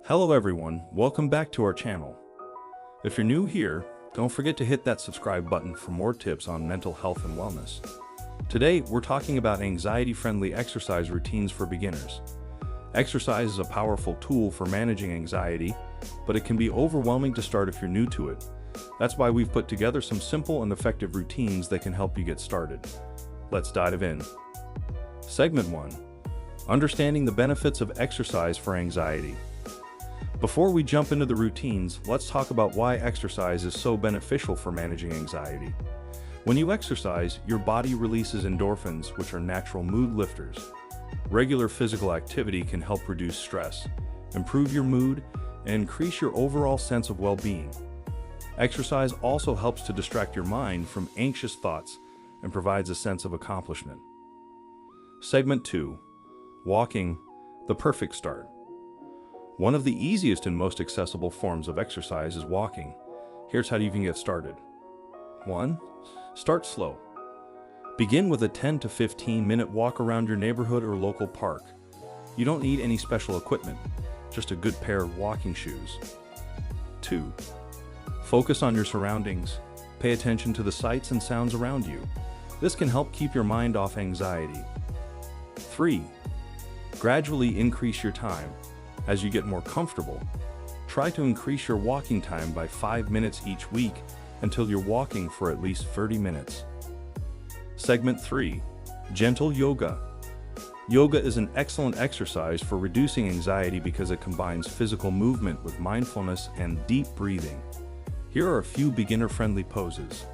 Hello everyone, welcome back to our channel. If you're new here, don't forget to hit that subscribe button for more tips on mental health and wellness. Today, we're talking about anxiety-friendly exercise routines for beginners. Exercise is a powerful tool for managing anxiety, but it can be overwhelming to start if you're new to it. That's why we've put together some simple and effective routines that can help you get started. Let's dive in. Segment 1. Understanding the benefits of exercise for anxiety. Before we jump into the routines, let's talk about why exercise is so beneficial for managing anxiety. When you exercise, your body releases endorphins, which are natural mood lifters. Regular physical activity can help reduce stress, improve your mood, and increase your overall sense of well-being. Exercise also helps to distract your mind from anxious thoughts and provides a sense of accomplishment. Segment 2. Walking, the perfect start. One of the easiest and most accessible forms of exercise is walking. Here's how you can get started. 1. Start slow. Begin with a 10 to 15 minute walk around your neighborhood or local park. You don't need any special equipment, just a good pair of walking shoes. 2. Focus on your surroundings. Pay attention to the sights and sounds around you. This can help keep your mind off anxiety. 3. Gradually increase your time. As you get more comfortable, try to increase your walking time by 5 minutes each week until you're walking for at least 30 minutes. Segment 3. Gentle yoga. Yoga is an excellent exercise for reducing anxiety because it combines physical movement with mindfulness and deep breathing. Here are a few beginner-friendly poses.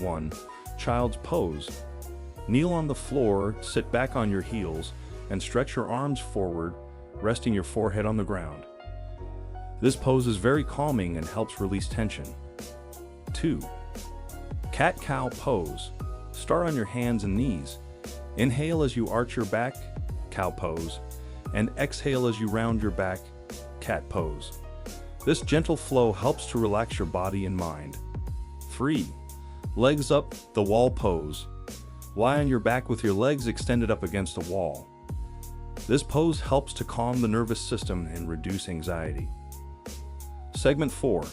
1. Child's pose. Kneel on the floor, sit back on your heels, and stretch your arms forward, resting your forehead on the ground. This pose is very calming and helps release tension. 2. Cat-cow pose. Start on your hands and knees. Inhale as you arch your back, cow pose, and exhale as you round your back, cat pose. This gentle flow helps to relax your body and mind. 3. Legs up, the wall pose. Lie on your back with your legs extended up against a wall. This pose helps to calm the nervous system and reduce anxiety. Segment 4.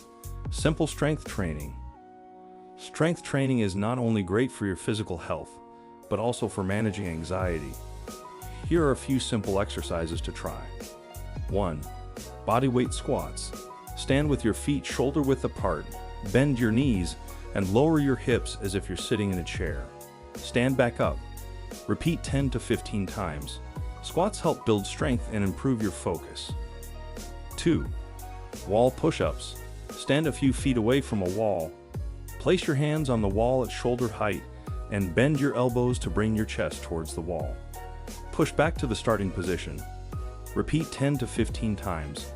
Simple strength training. Strength training is not only great for your physical health, but also for managing anxiety. Here are a few simple exercises to try. 1. Bodyweight squats. Stand with your feet shoulder-width apart, bend your knees, and lower your hips as if you're sitting in a chair. Stand back up. Repeat 10 to 15 times. Squats help build strength and improve your focus. 2. Wall push-ups. Stand a few feet away from a wall. Place your hands on the wall at shoulder height and bend your elbows to bring your chest towards the wall. Push back to the starting position. Repeat 10 to 15 times.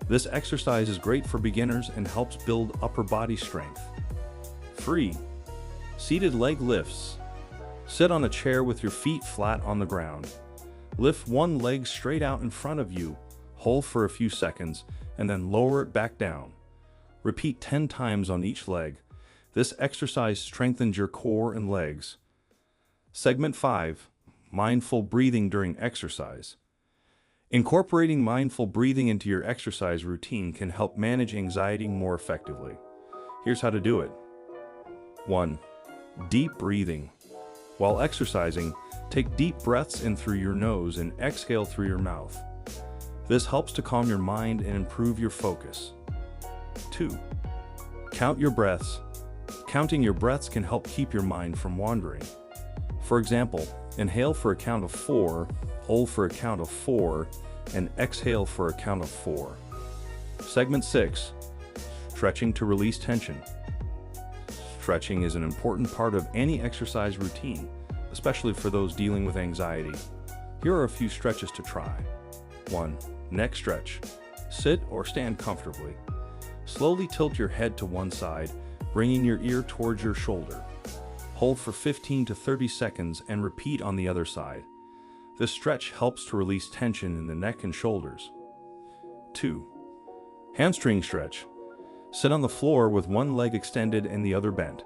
This exercise is great for beginners and helps build upper body strength. 3. Seated leg lifts. Sit on a chair with your feet flat on the ground. Lift one leg straight out in front of you, hold for a few seconds, and then lower it back down. Repeat 10 times on each leg. This exercise strengthens your core and legs. Segment 5. Mindful breathing during exercise. Incorporating mindful breathing into your exercise routine can help manage anxiety more effectively. Here's how to do it. 1. Deep breathing. While exercising, take deep breaths in through your nose and exhale through your mouth. This helps to calm your mind and improve your focus. 2. Count your breaths. Counting your breaths can help keep your mind from wandering. For example, inhale for a count of 4, hold for a count of 4, and exhale for a count of 4. Segment 6. Stretching to release tension. Stretching is an important part of any exercise routine, especially for those dealing with anxiety. Here are a few stretches to try. 1. Neck stretch. Sit or stand comfortably. Slowly tilt your head to one side, bringing your ear towards your shoulder. Hold for 15 to 30 seconds and repeat on the other side. This stretch helps to release tension in the neck and shoulders. 2. Hamstring stretch. Sit on the floor with one leg extended and the other bent.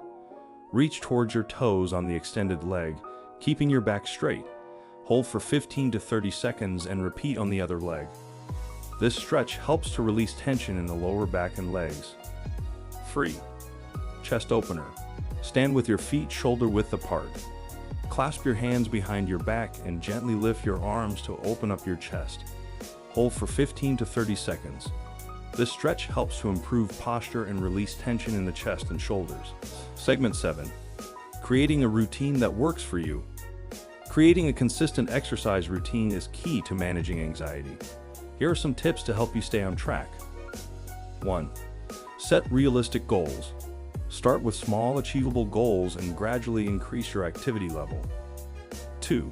Reach towards your toes on the extended leg, keeping your back straight. Hold for 15 to 30 seconds and repeat on the other leg. This stretch helps to release tension in the lower back and legs. Free. Chest opener. Stand with your feet shoulder width apart. Clasp your hands behind your back and gently lift your arms to open up your chest. Hold for 15 to 30 seconds. This stretch helps to improve posture and release tension in the chest and shoulders. Segment 7. Creating a routine that works for you. Creating a consistent exercise routine is key to managing anxiety. Here are some tips to help you stay on track. 1. Set realistic goals. Start with small, achievable goals and gradually increase your activity level. 2.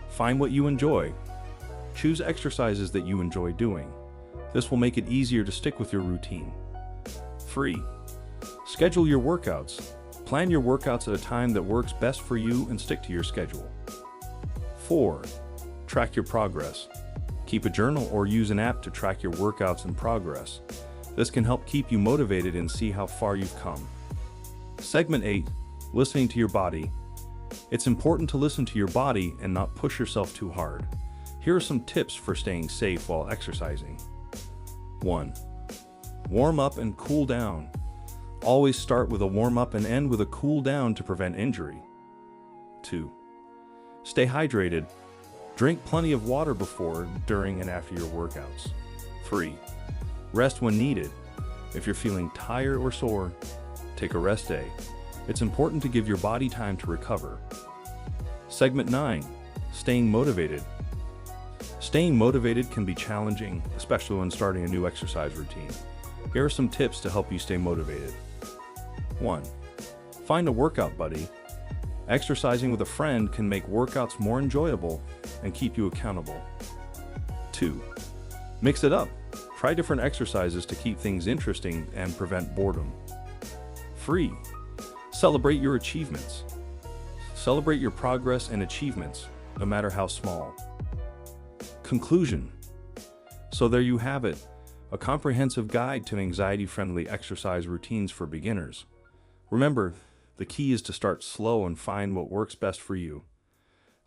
Find what you enjoy. Choose exercises that you enjoy doing. This will make it easier to stick with your routine. 3. Schedule your workouts. Plan your workouts at a time that works best for you and stick to your schedule. 4. Track your progress. Keep a journal or use an app to track your workouts and progress. This can help keep you motivated and see how far you've come. Segment 8. Listening to your body. It's important to listen to your body and not push yourself too hard. Here are some tips for staying safe while exercising. 1. Warm up and cool down. Always start with a warm up and end with a cool down to prevent injury. 2. Stay hydrated. Drink plenty of water before, during, and after your workouts. 3. Rest when needed. If you're feeling tired or sore, take a rest day. It's important to give your body time to recover. Segment 9. Staying motivated. Staying motivated can be challenging, especially when starting a new exercise routine. Here are some tips to help you stay motivated. 1. Find a workout buddy. Exercising with a friend can make workouts more enjoyable and keep you accountable. 2. Mix it up. Try different exercises to keep things interesting and prevent boredom. 3. Celebrate your achievements. Celebrate your progress and achievements, no matter how small. Conclusion. So there you have it, a comprehensive guide to anxiety-friendly exercise routines for beginners. Remember, the key is to start slow and find what works best for you.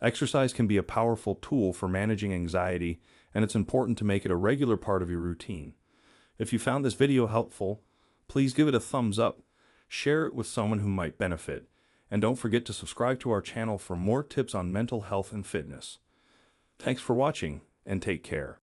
Exercise can be a powerful tool for managing anxiety, and it's important to make it a regular part of your routine. If you found this video helpful, please give it a thumbs up, share it with someone who might benefit, and don't forget to subscribe to our channel for more tips on mental health and fitness. Thanks for watching, and take care.